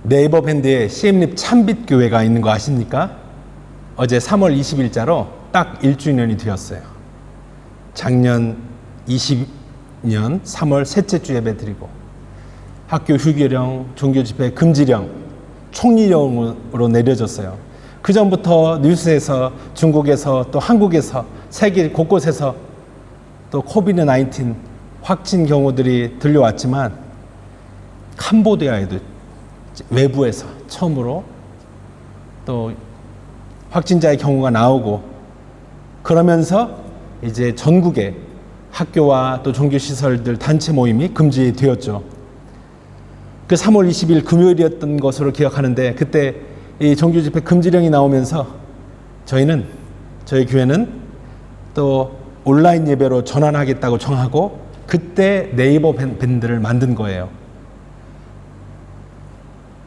네이버 밴드에 CM립 참빛교회가 있는 거 아십니까? 어제 3월 20일자로 딱 1주년이 되었어요. 작년 20년 3월 셋째 주 예배 드리고 학교 휴교령, 종교집회 금지령, 총리령으로 내려졌어요. 그 전부터 뉴스에서, 중국에서, 또 한국에서, 세계 곳곳에서 또 코비드-19 확진 경우들이 들려왔지만 캄보디아에도 외부에서 처음으로 또 확진자의 경우가 나오고, 그러면서 이제 전국의 학교와 또 종교시설들 단체 모임이 금지되었죠. 그 3월 20일 금요일이었던 것으로 기억하는데, 그때 이 종교집회 금지령이 나오면서 저희 교회는 또 온라인 예배로 전환하겠다고 정하고, 그때 네이버 밴드를 만든 거예요.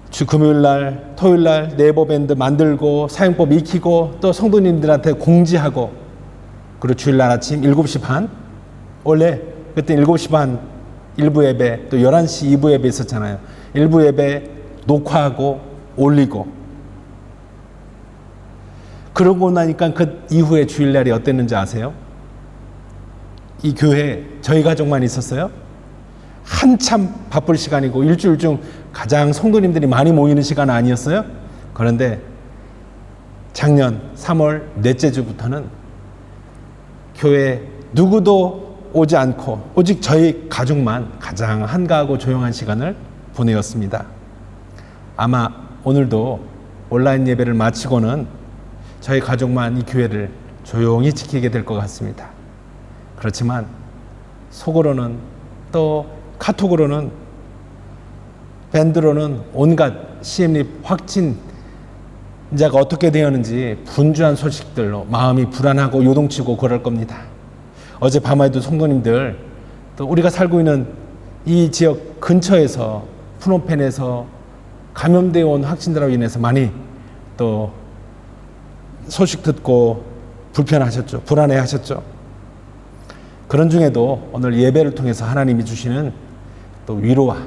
주 금요일날, 토요일날 네이버 밴드 만들고 사용법 익히고 또 성도님들한테 공지하고, 그리고 주일날 아침 7시 반, 원래 그때 7시 반 1부 예배, 또 11시 2부 예배 있었잖아요. 1부 예배 녹화하고 올리고, 그러고 나니까 그 이후에 주일날이 어땠는지 아세요? 이 교회에 저희 가족만 있었어요. 한참 바쁠 시간이고 일주일 중 가장 성도님들이 많이 모이는 시간 아니었어요? 그런데 작년 3월 넷째 주부터는 교회 누구도 오지 않고 오직 저희 가족만 가장 한가하고 조용한 시간을 보내었습니다. 아마 오늘도 온라인 예배를 마치고는 저희 가족만 이 교회를 조용히 지키게 될 것 같습니다. 그렇지만 속으로는, 또 카톡으로는, 밴드로는 온갖 CM립 확진자가 어떻게 되었는지 분주한 소식들로 마음이 불안하고 요동치고 그럴 겁니다. 어젯밤에도 성도님들, 또 우리가 살고 있는 이 지역 근처에서, 프놈펜에서 감염되어 온 확진자로 인해서 많이 또 소식 듣고 불편하셨죠. 불안해하셨죠. 그런 중에도 오늘 예배를 통해서 하나님이 주시는 또 위로와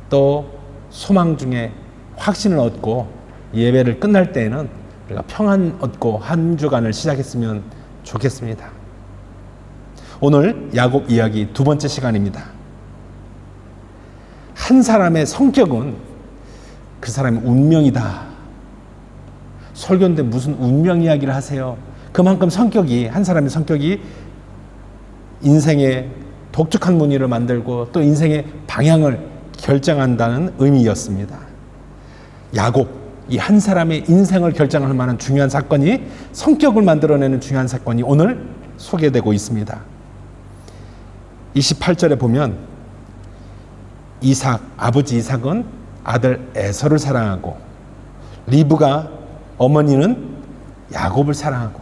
또 소망 중에 확신을 얻고, 예배를 끝날 때에는 우리가 평안 얻고 한 주간을 시작했으면 좋겠습니다. 오늘 야곱 이야기 두 번째 시간입니다. 한 사람의 성격은 그 사람의 운명이다. 설교인데 무슨 운명 이야기를 하세요? 그만큼 한 사람의 성격이 인생의 독특한 무늬를 만들고 또 인생의 방향을 결정한다는 의미였습니다. 야곱, 이 한 사람의 인생을 결정할 만한 중요한 사건이, 성격을 만들어내는 중요한 사건이 오늘 소개되고 있습니다. 28절에 보면 아버지 이삭은 아들 에서를 사랑하고, 리브가 어머니는 야곱을 사랑하고,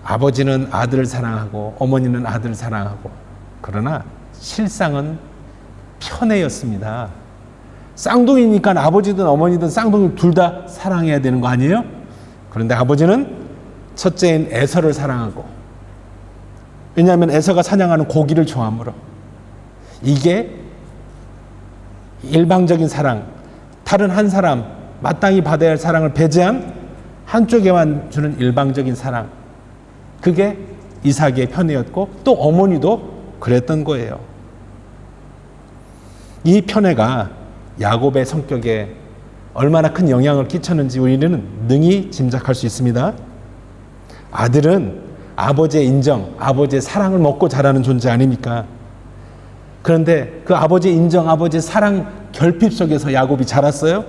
아버지는 아들을 사랑하고 어머니는 아들을 사랑하고, 그러나 실상은 편애였습니다. 쌍둥이니까 아버지든 어머니든 쌍둥이 둘 다 사랑해야 되는 거 아니에요? 그런데 아버지는 첫째인 에서를 사랑하고, 왜냐하면 에서가 사냥하는 고기를 좋아하므로. 이게 일방적인 사랑, 다른 한 사람, 마땅히 받아야 할 사랑을 배제한 한쪽에만 주는 일방적인 사랑, 그게 이삭의 편애였고 또 어머니도 그랬던 거예요. 이 편애가 야곱의 성격에 얼마나 큰 영향을 끼쳤는지 우리는 능히 짐작할 수 있습니다. 아들은 아버지의 인정, 아버지의 사랑을 먹고 자라는 존재 아닙니까? 그런데 그 아버지의 인정, 아버지의 사랑 결핍 속에서 야곱이 자랐어요.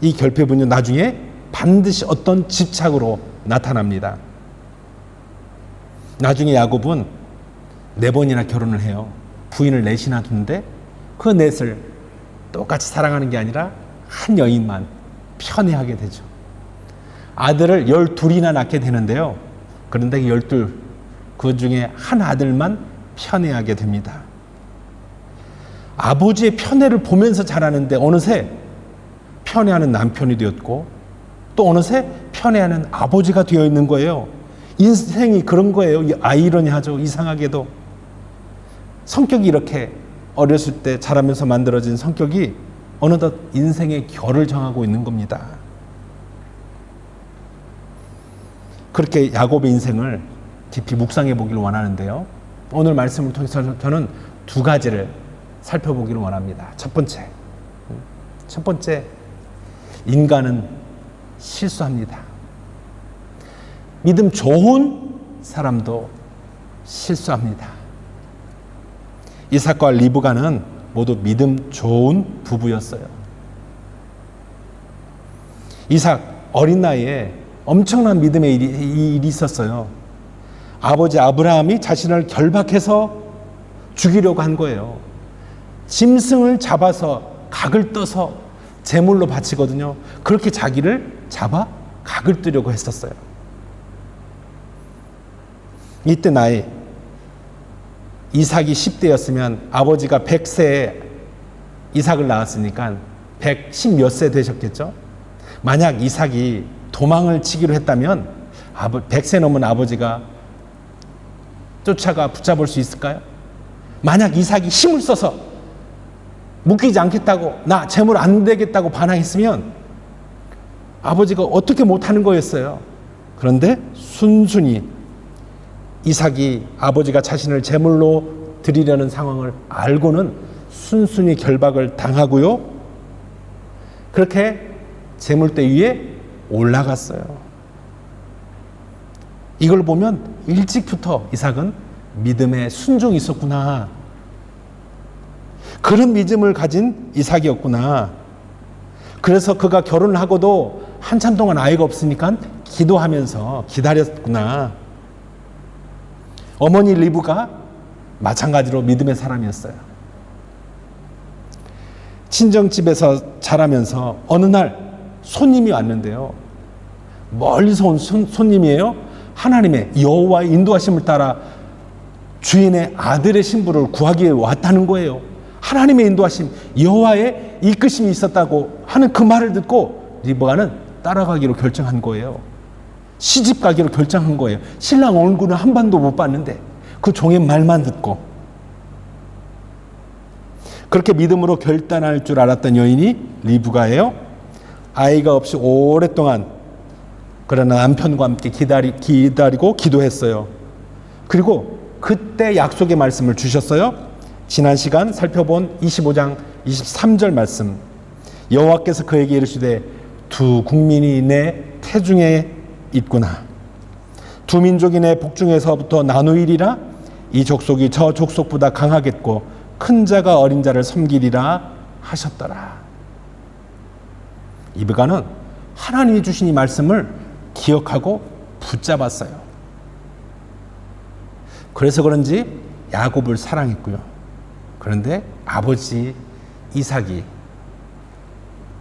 이 결핍은요, 나중에 반드시 어떤 집착으로 나타납니다. 나중에 야곱은 4번이나 결혼을 해요. 부인을 넷이나 두는데 그 넷을 똑같이 사랑하는 게 아니라 한 여인만 편애하게 되죠. 아들을 12이나 낳게 되는데요. 그런데 12, 그 중에 한 아들만 편애하게 됩니다. 아버지의 편애를 보면서 자라는데 어느새 편애하는 남편이 되었고, 또 어느새 편애하는 아버지가 되어 있는 거예요. 인생이 그런 거예요. 아이러니하죠. 이상하게도 성격이 이렇게 어렸을 때 자라면서 만들어진 성격이 어느덧 인생의 결을 정하고 있는 겁니다. 그렇게 야곱의 인생을 깊이 묵상해 보기를 원하는데요. 오늘 말씀을 통해서 저는 두 가지를 살펴보기를 원합니다. 첫 번째, 인간은 실수합니다. 믿음 좋은 사람도 실수합니다. 이삭과 리브가는 모두 믿음 좋은 부부였어요. 이삭 어린 나이에 엄청난 믿음의 일이 있었어요. 아버지 아브라함이 자신을 결박해서 죽이려고 한 거예요. 짐승을 잡아서 각을 떠서 제물로 바치거든요. 그렇게 자기를 잡아 각을 뜨려고 했었어요. 이때 나이 이삭이 10대였으면 아버지가 100세에 이삭을 낳았으니까 110 몇 세 되셨겠죠. 만약 이삭이 도망을 치기로 했다면 100세 넘은 아버지가 쫓아가 붙잡을 수 있을까요? 만약 이삭이 힘을 써서 묶이지 않겠다고, 나 재물 안 되겠다고 반항했으면 아버지가 어떻게 못하는 거였어요. 그런데 순순히 이삭이 아버지가 자신을 제물로 드리려는 상황을 알고는 순순히 결박을 당하고요. 그렇게 제물대 위에 올라갔어요. 이걸 보면 일찍부터 이삭은 믿음에 순종이 있었구나. 그런 믿음을 가진 이삭이었구나. 그래서 그가 결혼을 하고도 한참 동안 아이가 없으니까 기도하면서 기다렸구나. 어머니 리브가 마찬가지로 믿음의 사람이었어요. 친정집에서 자라면서 어느 날 손님이 왔는데요. 멀리서 온 손님이에요. 하나님의 여호와의 인도하심을 따라 주인의 아들의 신부를 구하기 위해 왔다는 거예요. 하나님의 인도하심, 여호와의 이끄심이 있었다고 하는 그 말을 듣고 리브가는 따라가기로 결정한 거예요. 시집 가기로 결정한 거예요. 신랑 얼굴은 한 번도 못 봤는데 그 종의 말만 듣고. 그렇게 믿음으로 결단할 줄 알았던 여인이 리브가예요. 아이가 없이 오랫동안 그러나 남편과 함께 기다리고 기도했어요. 그리고 그때 약속의 말씀을 주셨어요. 지난 시간 살펴본 25장 23절 말씀. 여호와께서 그에게 이르시되 두 국민이 내 태중에 있구나. 두 민족이 내 복중에서부터 나누이리라. 이 족속이 저 족속보다 강하겠고 큰 자가 어린 자를 섬기리라 하셨더라. 리브가는 하나님이 주신 이 말씀을 기억하고 붙잡았어요. 그래서 그런지 야곱을 사랑했고요. 그런데 아버지 이삭이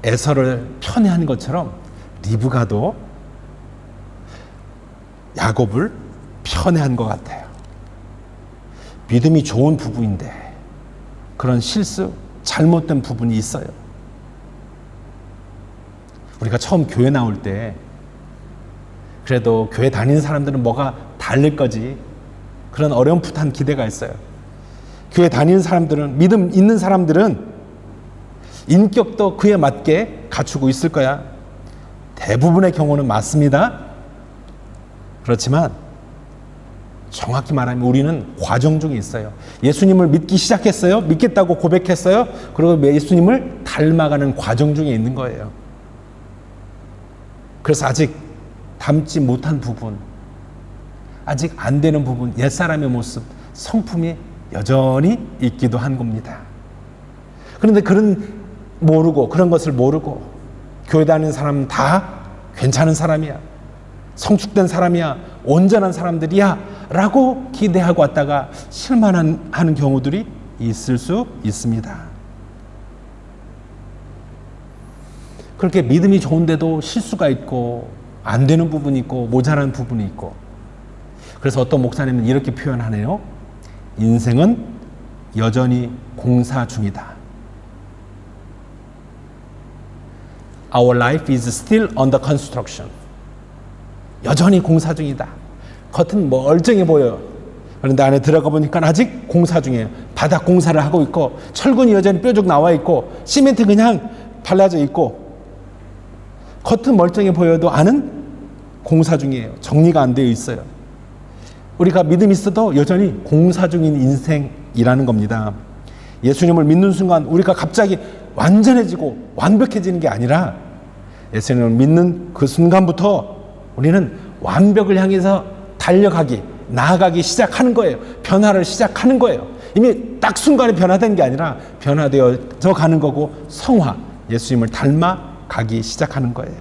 에서를 편애한 것처럼 리브가도 야곱을 편애한 것 같아요. 믿음이 좋은 부부인데 그런 실수, 잘못된 부분이 있어요. 우리가 처음 교회 나올 때 그래도 교회 다니는 사람들은 뭐가 다를 거지, 그런 어렴풋한 기대가 있어요. 교회 다니는 사람들은, 믿음 있는 사람들은 인격도 그에 맞게 갖추고 있을 거야. 대부분의 경우는 맞습니다. 그렇지만 정확히 말하면 우리는 과정 중에 있어요. 예수님을 믿기 시작했어요. 믿겠다고 고백했어요. 그리고 예수님을 닮아가는 과정 중에 있는 거예요. 그래서 아직 닮지 못한 부분, 아직 안 되는 부분, 옛사람의 모습, 성품이 여전히 있기도 한 겁니다. 그런데 그런 것을 모르고 교회 다니는 사람은 다 괜찮은 사람이야, 성숙된 사람이야, 온전한 사람들이야 라고 기대하고 왔다가 실망하는 경우들이 있을 수 있습니다. 그렇게 믿음이 좋은데도 실수가 있고 안 되는 부분이 있고 모자란 부분이 있고, 그래서 어떤 목사님은 이렇게 표현하네요. 인생은 여전히 공사 중이다. Our life is still under construction. 여전히 공사 중이다. 겉은 멀쩡해 보여요. 그런데 안에 들어가 보니까 아직 공사 중이에요. 바닥 공사를 하고 있고 철근이 여전히 뾰족 나와 있고 시멘트 그냥 발라져 있고 겉은 멀쩡해 보여도 안은 공사 중이에요. 정리가 안 되어 있어요. 우리가 믿음이 있어도 여전히 공사 중인 인생이라는 겁니다. 예수님을 믿는 순간 우리가 갑자기 완전해지고 완벽해지는 게 아니라 예수님을 믿는 그 순간부터 우리는 완벽을 향해서 달려가기, 나아가기 시작하는 거예요. 변화를 시작하는 거예요. 이미 딱 순간에 변화된 게 아니라 변화되어져 가는 거고 성화, 예수님을 닮아가기 시작하는 거예요.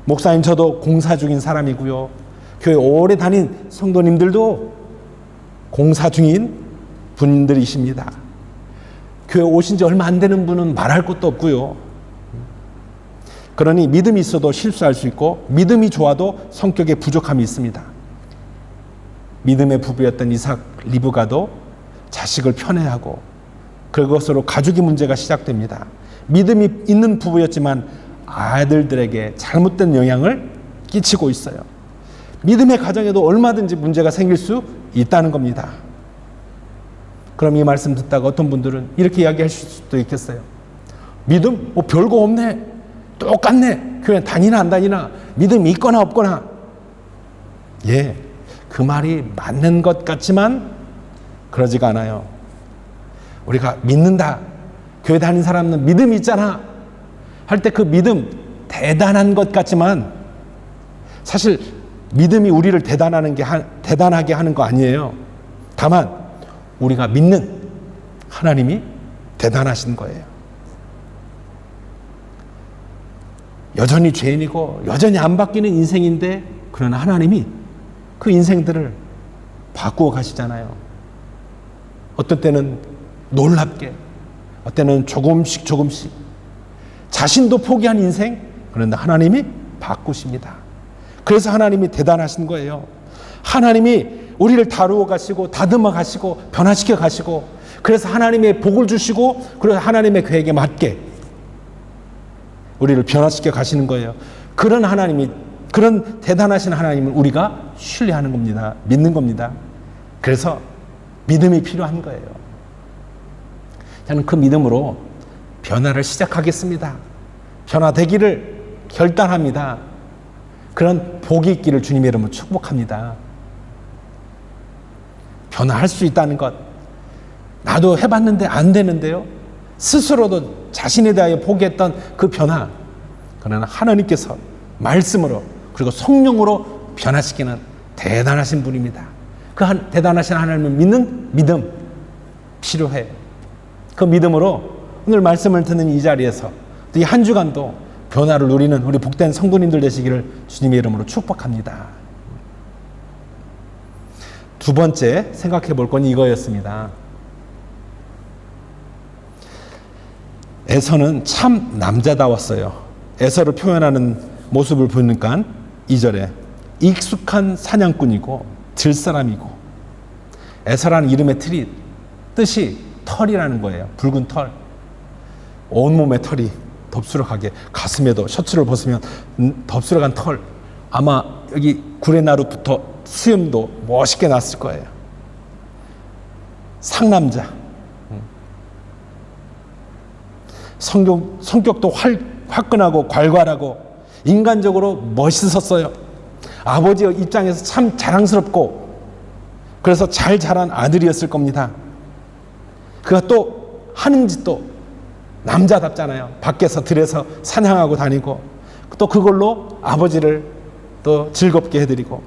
목사님 저도 공사 중인 사람이고요. 교회 오래 다닌 성도님들도 공사 중인 분들이십니다. 교회 오신 지 얼마 안 되는 분은 말할 것도 없고요. 그러니 믿음이 있어도 실수할 수 있고 믿음이 좋아도 성격에 부족함이 있습니다. 믿음의 부부였던 이삭 리브가도 자식을 편애하고 그것으로 가족의 문제가 시작됩니다. 믿음이 있는 부부였지만 아들들에게 잘못된 영향을 끼치고 있어요. 믿음의 가정에도 얼마든지 문제가 생길 수 있다는 겁니다. 그럼 이 말씀 듣다가 어떤 분들은 이렇게 이야기하실 수도 있겠어요. 믿음? 뭐 별거 없네. 똑같네. 교회 다니나 안 다니나. 믿음이 있거나 없거나. 예, 그 말이 맞는 것 같지만 그러지가 않아요. 우리가 믿는다. 교회 다니는 사람은 믿음이 있잖아. 할 때 그 믿음 대단한 것 같지만 사실 믿음이 우리를 대단하게 하는 거 아니에요. 다만 우리가 믿는 하나님이 대단하신 거예요. 여전히 죄인이고 여전히 안 바뀌는 인생인데 그러나 하나님이 그 인생들을 바꾸어 가시잖아요. 어떤 때는 놀랍게, 어떤 때는 조금씩 자신도 포기한 인생, 그런데 하나님이 바꾸십니다. 그래서 하나님이 대단하신 거예요. 하나님이 우리를 다루어 가시고 다듬어 가시고 변화시켜 가시고 그래서 하나님의 복을 주시고 그래서 하나님의 계획에 맞게 우리를 변화시켜 가시는 거예요. 그런 하나님이, 그런 대단하신 하나님을 우리가 신뢰하는 겁니다. 믿는 겁니다. 그래서 믿음이 필요한 거예요. 저는 그 믿음으로 변화를 시작하겠습니다. 변화되기를 결단합니다. 그런 복이 있기를 주님의 이름으로 축복합니다. 변화할 수 있다는 것, 나도 해봤는데 안 되는데요. 스스로도 자신에 대하여 포기했던 그 변화, 그러나 하나님께서 말씀으로 그리고 성령으로 변화시키는 대단하신 분입니다. 그 대단하신 하나님을 믿는 믿음 필요해요. 그 믿음으로 오늘 말씀을 듣는 이 자리에서 이 한 주간도 변화를 누리는 우리 복된 성도님들 되시기를 주님의 이름으로 축복합니다. 두 번째 생각해 볼 건 이거였습니다. 에서는 참 남자다웠어요. 에서를 표현하는 모습을 보니까 2절에 익숙한 사냥꾼이고 들사람이고, 에서라는 이름의 뜻이 털이라는 거예요. 붉은 털. 온몸에 털이 덥수룩하게, 가슴에도 셔츠를 벗으면 덥수룩한 털, 아마 여기 구레나루부터 수염도 멋있게 났을 거예요. 상남자. 성격도 화끈하고 괄괄하고 인간적으로 멋있었어요. 아버지 입장에서 참 자랑스럽고 그래서 잘 자란 아들이었을 겁니다. 그가 또 하는 짓도 남자답잖아요. 밖에서 들에서 사냥하고 다니고 또 그걸로 아버지를 또 즐겁게 해드리고,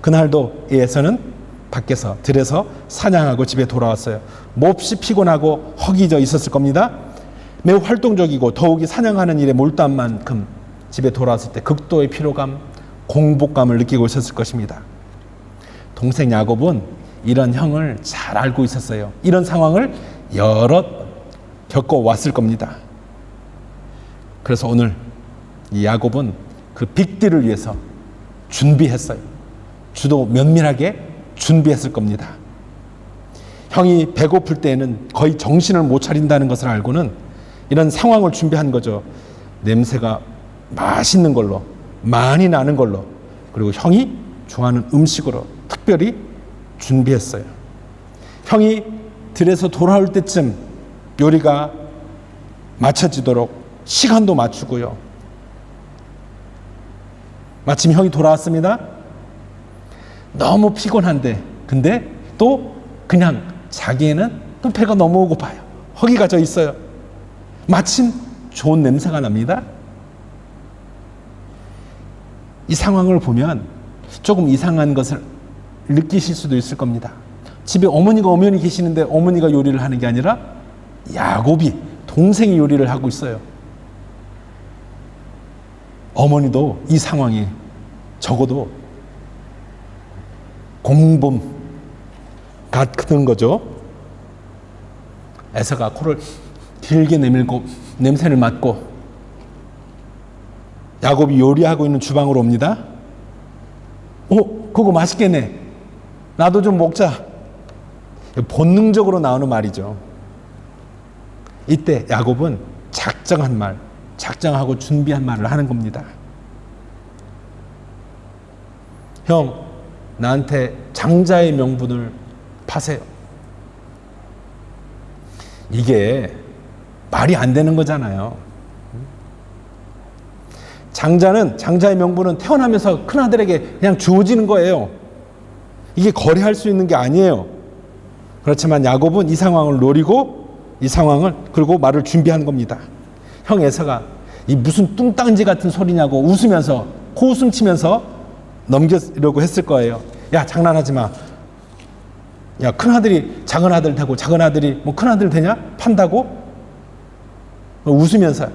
그날도 에서는 밖에서 들에서 사냥하고 집에 돌아왔어요. 몹시 피곤하고 허기져 있었을 겁니다. 매우 활동적이고 더욱이 사냥하는 일에 몰두한 만큼 집에 돌아왔을 때 극도의 피로감, 공복감을 느끼고 있었을 것입니다. 동생 야곱은 이런 형을 잘 알고 있었어요. 이런 상황을 여러 겪어왔을 겁니다. 그래서 오늘 이 야곱은 그 빅딜을 위해서 준비했어요. 주도 면밀하게 준비했을 겁니다. 형이 배고플 때에는 거의 정신을 못 차린다는 것을 알고는 이런 상황을 준비한 거죠. 냄새가 맛있는 걸로, 많이 나는 걸로 그리고 형이 좋아하는 음식으로 특별히 준비했어요. 형이 들에서 돌아올 때쯤 요리가 마쳐지도록 시간도 맞추고요. 마침 형이 돌아왔습니다. 너무 피곤한데, 근데 또 그냥 자기에는 또 배가 너무 고파요. 허기가 져 있어요. 마침 좋은 냄새가 납니다. 이 상황을 보면 조금 이상한 것을 느끼실 수도 있을 겁니다. 집에 어머니가 엄연히 계시는데 어머니가 요리를 하는 게 아니라 야곱이, 동생이 요리를 하고 있어요. 어머니도 이 상황에 적어도 공범 같은 거죠. 에서가 코를 길게 내밀고 냄새를 맡고 야곱이 요리하고 있는 주방으로 옵니다. 그거 맛있겠네. 나도 좀 먹자. 본능적으로 나오는 말이죠. 이때 야곱은 작정한 말, 작정하고 준비한 말을 하는 겁니다. 형, 나한테 장자의 명분을 파세요. 이게 말이 안 되는 거잖아요. 장자의 명분은 태어나면서 큰아들에게 그냥 주어지는 거예요. 이게 거래할 수 있는 게 아니에요. 그렇지만 야곱은 이 상황을 노리고 그리고 말을 준비한 겁니다. 형 에서가 이 무슨 뚱딴지 같은 소리냐고 웃으면서 코웃음 치면서 넘기려고 했을 거예요. 야, 장난하지 마. 야, 큰아들이 작은아들 되고 작은아들이 뭐 큰아들 되냐? 판다고? 웃으면서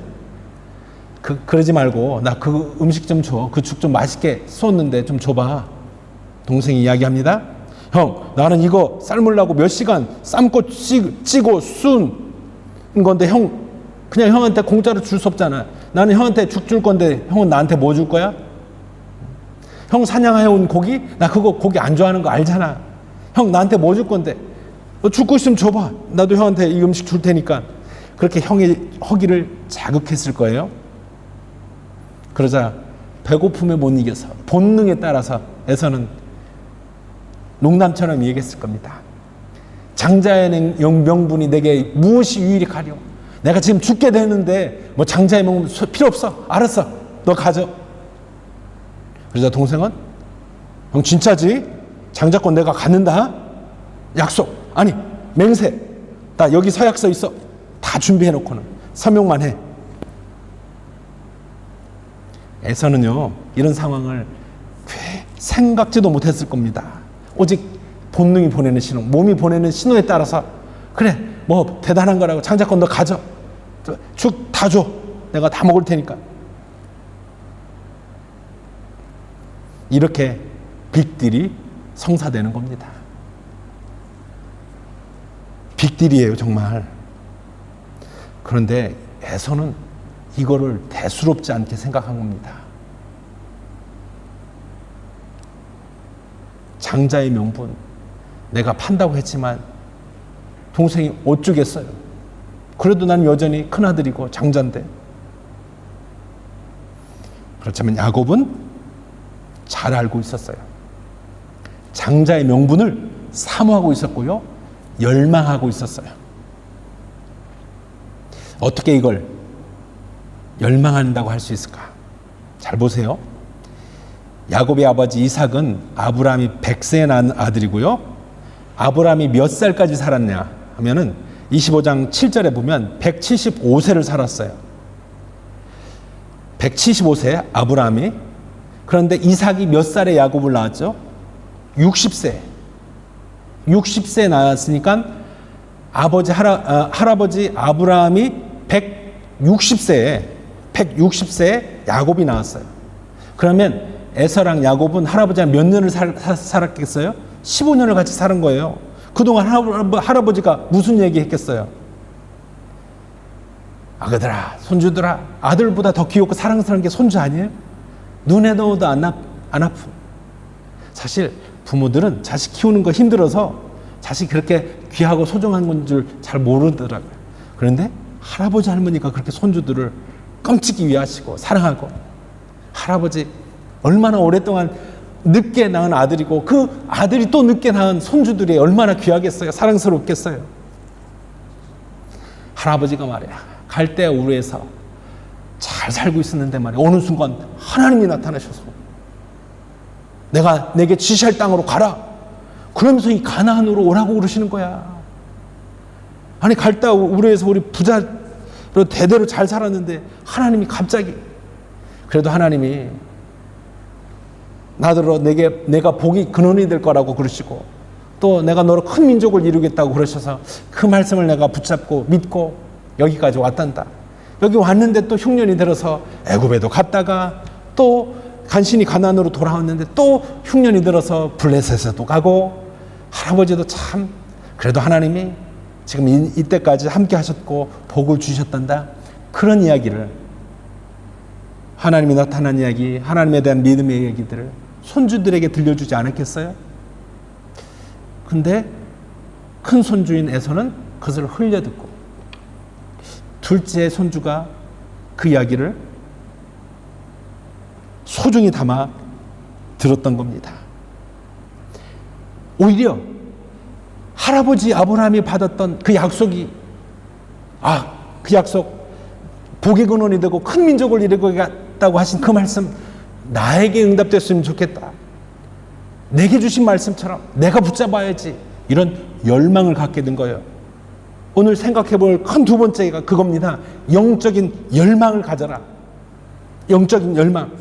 그러지 말고 나 그 음식 좀 줘. 그 죽 좀 맛있게 쏘는데 좀 줘봐. 동생이 이야기합니다. 형, 나는 이거 삶으려고 몇 시간 삶고 찌고 순 건데 그냥 형한테 공짜로 줄 수 없잖아. 나는 형한테 죽 줄 건데 형은 나한테 뭐 줄 거야? 형 사냥해온 고기? 나 그거 고기 안 좋아하는 거 알잖아. 형 나한테 뭐 줄 건데? 너 죽고 있으면 줘봐. 나도 형한테 이 음식 줄 테니까. 그렇게 형의 허기를 자극했을 거예요. 그러자 배고픔에 못 이겨서 본능에 따라서 에서는 농담처럼 얘기했을 겁니다. 장자의 명분이 내게 무엇이 유익하려? 내가 지금 죽게 되는데 뭐 장자의 명분 필요 없어. 알았어. 너 가져. 그러자 동생은 형 진짜지? 장자권 내가 갖는다. 약속. 아니 맹세. 나 여기 서약서 있어. 다 준비해놓고는 서명만 해. 에서는요 이런 상황을 생각지도 못했을 겁니다. 오직 본능이 보내는 신호, 몸이 보내는 신호에 따라서 그래 뭐 대단한 거라고 장자권 너 가져. 죽 다 줘. 내가 다 먹을 테니까. 이렇게 빅딜이 성사되는 겁니다. 빅딜이에요 정말. 그런데 에서는 이거를 대수롭지 않게 생각한 겁니다. 장자의 명분 내가 판다고 했지만 동생이 어쩌겠어요. 그래도 난 여전히 큰아들이고 장자인데. 그렇지만 야곱은 잘 알고 있었어요. 장자의 명분을 사모하고 있었고요. 열망하고 있었어요. 어떻게 이걸 열망한다고 할 수 있을까? 잘 보세요. 야곱의 아버지 이삭은 아브라함이 100세에 낳은 아들이고요. 아브라함이 몇 살까지 살았냐 하면은 25장 7절에 보면 175세를 살았어요. 175세 아브라함이. 그런데 이삭이 몇 살에 야곱을 낳았죠? 60세. 60세에 낳았으니까 할아버지 아브라함이 160세에 야곱이 나왔어요. 그러면 에서랑 야곱은 야곱이랑 몇 년을 살았겠어요? 15년을 같이 사는 거예요. 그동안 할아버지가 무슨 얘기 했겠어요? 아그들아, 손주들아, 아들보다 더 귀엽고 사랑스러운 게 손주 아니에요? 눈에 넣어도 안 아프. 사실 부모들은 자식 키우는 거 힘들어서 자식이 그렇게 귀하고 소중한 건 줄 잘 모르더라고요. 그런데 할아버지 할머니가 그렇게 손주들을 끔찍이 위하시고 사랑하고, 할아버지 얼마나 오랫동안 늦게 낳은 아들이고 그 아들이 또 늦게 낳은 손주들이 얼마나 귀하겠어요. 사랑스럽겠어요. 할아버지가 말이야, 갈대아 우르에서 잘 살고 있었는데 말이야, 어느 순간 하나님이 나타나셔서 내게 지시할 땅으로 가라. 그러면서 이 가나안으로 오라고 그러시는 거야. 아니, 갈대아 우르에서 우리 부자로 대대로 잘 살았는데 하나님이 갑자기, 그래도 하나님이 나더러 내가 복이 근원이 될 거라고 그러시고, 또 내가 너로 큰 민족을 이루겠다고 그러셔서 그 말씀을 내가 붙잡고 믿고 여기까지 왔단다. 여기 왔는데 또 흉년이 들어서 애굽에도 갔다가 또 간신히 가나안으로 돌아왔는데 또 흉년이 들어서 블레셋에도 가고, 할아버지도 참 그래도 하나님이 지금 이때까지 함께 하셨고 복을 주셨단다. 그런 이야기를, 하나님이 나타난 이야기, 하나님에 대한 믿음의 이야기들을 손주들에게 들려주지 않았겠어요? 근데 큰 손주인 에서는 그것을 흘려듣고, 둘째 손주가 그 이야기를 소중히 담아 들었던 겁니다. 오히려 할아버지 아브라함이 받았던 그 약속이, 그 약속, 복의 근원이 되고 큰 민족을 이루겠다고 하신 그 말씀, 나에게 응답됐으면 좋겠다. 내게 주신 말씀처럼 내가 붙잡아야지. 이런 열망을 갖게 된 거예요. 오늘 생각해 볼 큰 두 번째가 그겁니다. 영적인 열망을 가져라. 영적인 열망.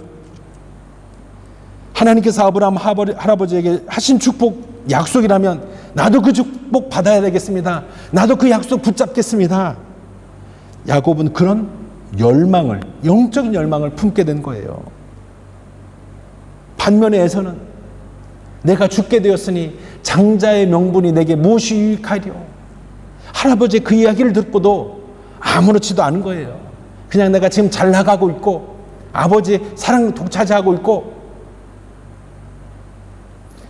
하나님께서 아브라함 할아버지에게 하신 축복, 약속이라면 나도 그 축복 받아야 되겠습니다. 나도 그 약속 붙잡겠습니다. 야곱은 그런 열망을, 영적인 열망을 품게 된 거예요. 반면에 에서는 내가 죽게 되었으니 장자의 명분이 내게 무엇이 유익하리요. 할아버지의 그 이야기를 듣고도 아무렇지도 않은 거예요. 그냥 내가 지금 잘 나가고 있고 아버지의 사랑 독차지하고 있고,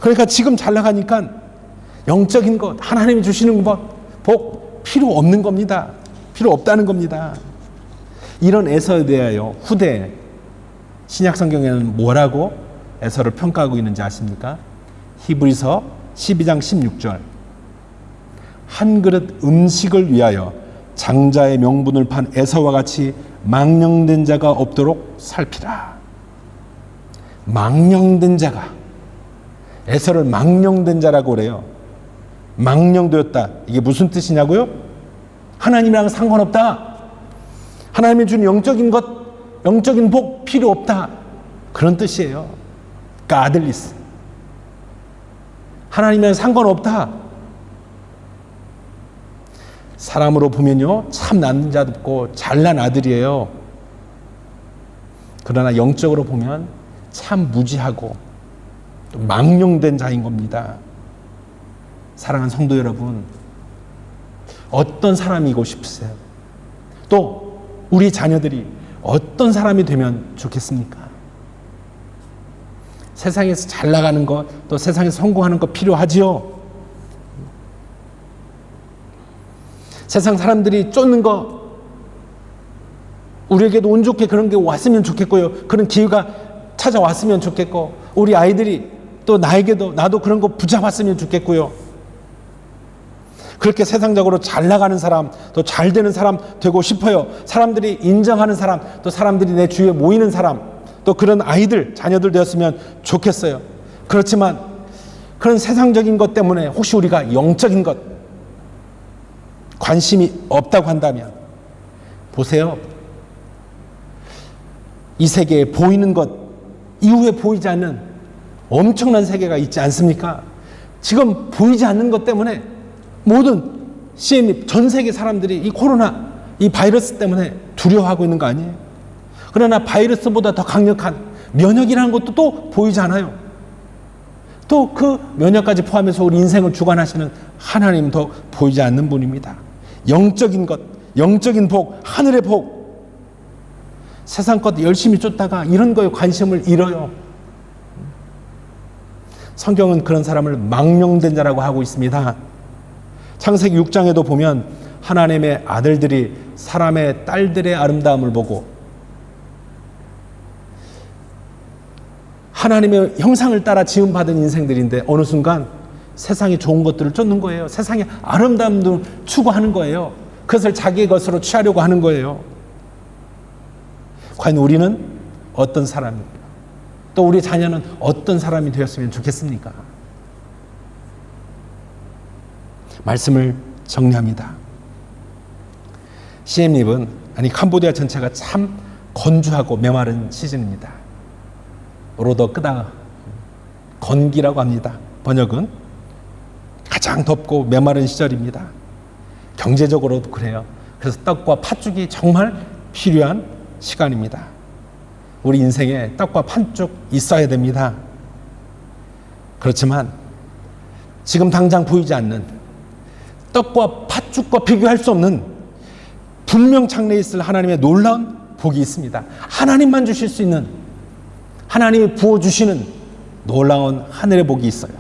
그러니까 지금 잘 나가니까 영적인 것, 하나님이 주시는 것, 복 필요 없는 겁니다. 필요 없다는 겁니다. 이런 에서에 대하여 후대 신약 성경에는 뭐라고 에서를 평가하고 있는지 아십니까? 히브리서 12장 16절. 한 그릇 음식을 위하여 장자의 명분을 판 에서와 같이 망령된 자가 없도록 살피라. 망령된 자가, 에서를 망령된 자라고 그래요. 망령되었다. 이게 무슨 뜻이냐고요? 하나님이랑 상관없다. 하나님이 준 영적인 것, 영적인 복 필요 없다. 그런 뜻이에요. 가들리스. 하나님이랑 상관없다. 사람으로 보면요, 참 남자답고 잘난 아들이에요. 그러나 영적으로 보면 참 무지하고 또 망령된 자인 겁니다. 사랑하는 성도 여러분, 어떤 사람이고 싶으세요? 또 우리 자녀들이 어떤 사람이 되면 좋겠습니까? 세상에서 잘 나가는 것, 또 세상에서 성공하는 것 필요하지요. 세상 사람들이 쫓는 거, 우리에게도 운 좋게 그런 게 왔으면 좋겠고요. 그런 기회가 찾아왔으면 좋겠고, 우리 아이들이 또 나에게도, 나도 그런 거 붙잡았으면 좋겠고요. 그렇게 세상적으로 잘 나가는 사람, 또 잘 되는 사람 되고 싶어요. 사람들이 인정하는 사람, 또 사람들이 내 주위에 모이는 사람, 또 그런 아이들, 자녀들 되었으면 좋겠어요. 그렇지만 그런 세상적인 것 때문에 혹시 우리가 영적인 것 관심이 없다고 한다면, 보세요. 이 세계에 보이는 것 이후에 보이지 않는 엄청난 세계가 있지 않습니까? 지금 보이지 않는 것 때문에 모든 CN이, 전 세계 사람들이 이 코로나, 이 바이러스 때문에 두려워하고 있는 거 아니에요? 그러나 바이러스보다 더 강력한 면역이라는 것도 또 보이지 않아요. 또 그 면역까지 포함해서 우리 인생을 주관하시는 하나님은 더 보이지 않는 분입니다. 영적인 것, 영적인 복, 하늘의 복, 세상 것 열심히 쫓다가 이런 거에 관심을 잃어요. 성경은 그런 사람을 망령된 자라고 하고 있습니다. 창세기 6장에도 보면 하나님의 아들들이 사람의 딸들의 아름다움을 보고 하나님의 형상을 따라 지음받은 인생들인데 어느 순간 세상에 좋은 것들을 쫓는 거예요. 세상의 아름다움도 추구하는 거예요. 그것을 자기의 것으로 취하려고 하는 거예요. 과연 우리는 어떤 사람입니까? 또 우리 자녀는 어떤 사람이 되었으면 좋겠습니까? 말씀을 정리합니다. 시엠립은, 아니 캄보디아 전체가 참 건조하고 메마른 시즌입니다. 로더 끄다 건기라고 합니다. 번역은 가장 덥고 메마른 시절입니다. 경제적으로도 그래요. 그래서 떡과 팥죽이 정말 필요한 시간입니다. 우리 인생에 떡과 팥죽 있어야 됩니다. 그렇지만 지금 당장 보이지 않는 떡과 팥죽과 비교할 수 없는 분명 장래에 있을 하나님의 놀라운 복이 있습니다. 하나님만 주실 수 있는, 하나님이 부어주시는 놀라운 하늘의 복이 있어요.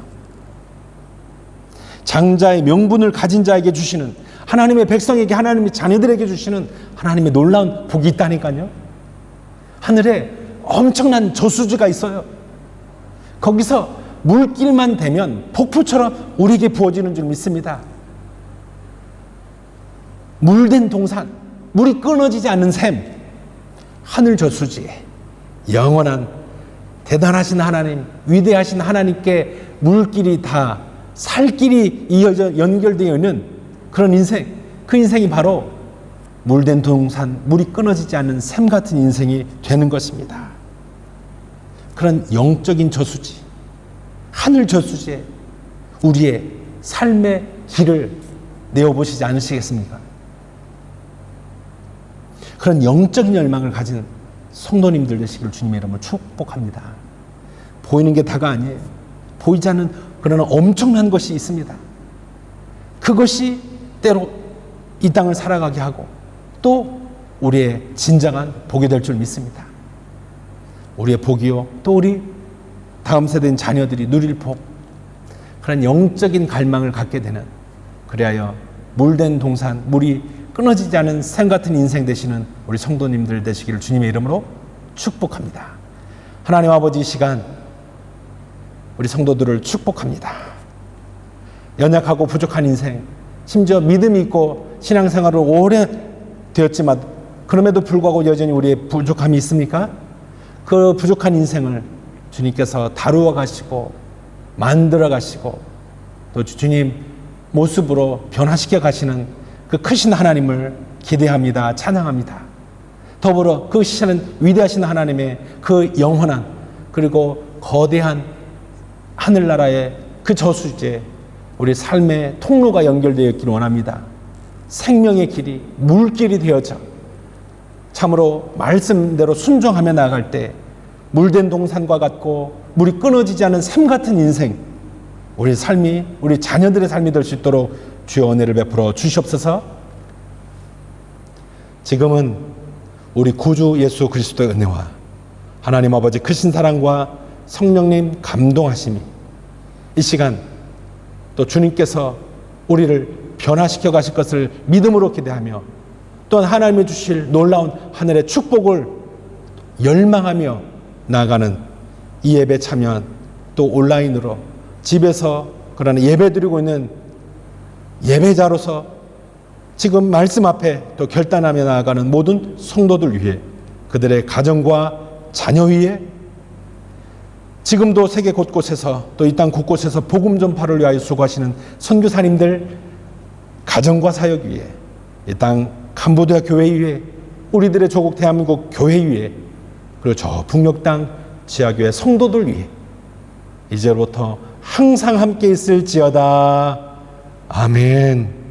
장자의 명분을 가진 자에게 주시는, 하나님의 백성에게, 하나님의 자녀들에게 주시는 하나님의 놀라운 복이 있다니까요. 하늘에 엄청난 저수지가 있어요. 거기서 물길만 되면 폭포처럼 우리에게 부어지는 줄 믿습니다. 물된 동산, 물이 끊어지지 않는 샘, 하늘 저수지에 영원한 대단하신 하나님, 위대하신 하나님께 물길이 다 살길이 이어져 연결되어 있는 그런 인생, 그 인생이 바로 물된 동산, 물이 끊어지지 않는 샘 같은 인생이 되는 것입니다. 그런 영적인 저수지, 하늘 저수지에 우리의 삶의 길을 내어보시지 않으시겠습니까? 그런 영적인 열망을 가진 성도님들 되시기를 주님의 이름으로 축복합니다. 보이는 게 다가 아니에요. 보이지 않는 그러나 엄청난 것이 있습니다. 그것이 때로 이 땅을 살아가게 하고 또 우리의 진정한 복이 될 줄 믿습니다. 우리의 복이요, 또 우리 다음 세대인 자녀들이 누릴 복, 그런 영적인 갈망을 갖게 되는, 그리하여 물된 동산, 물이 끊어지지 않은 샘 같은 인생 되시는 우리 성도님들 되시기를 주님의 이름으로 축복합니다. 하나님 아버지, 이 시간 우리 성도들을 축복합니다. 연약하고 부족한 인생, 심지어 믿음이 있고 신앙생활을 오래 되었지만 그럼에도 불구하고 여전히 우리의 부족함이 있습니까? 그 부족한 인생을 주님께서 다루어 가시고 만들어 가시고 또 주님 모습으로 변화시켜 가시는 그 크신 하나님을 기대합니다. 찬양합니다. 더불어 그 시는 위대하신 하나님의 그 영원한 그리고 거대한 하늘나라의 그 저수지에 우리 삶의 통로가 연결되어 있기를 원합니다. 생명의 길이 물길이 되어져 참으로 말씀대로 순종하며 나아갈 때 물된 동산과 같고 물이 끊어지지 않은 샘 같은 인생, 우리 삶이, 우리 자녀들의 삶이 될 수 있도록 주의 은혜를 베풀어 주시옵소서. 지금은 우리 구주 예수 그리스도의 은혜와 하나님 아버지 크신 사랑과 성령님 감동하심이 이 시간 또 주님께서 우리를 변화시켜 가실 것을 믿음으로 기대하며 또한 하나님이 주실 놀라운 하늘의 축복을 열망하며 나아가는 이 예배 참여한 또 온라인으로 집에서 그러나 예배 드리고 있는 예배자로서 지금 말씀 앞에 또 결단하며 나아가는 모든 성도들 위해, 그들의 가정과 자녀 위에, 지금도 세계 곳곳에서 또 이 땅 곳곳에서 복음 전파를 위하여 수고하시는 선교사님들 가정과 사역 위에, 이 땅 캄보디아 교회 위에, 우리들의 조국 대한민국 교회 위에, 그리고 저 북녘 땅 지하교회 성도들 위해 이제부터 항상 함께 있을지어다. 아멘.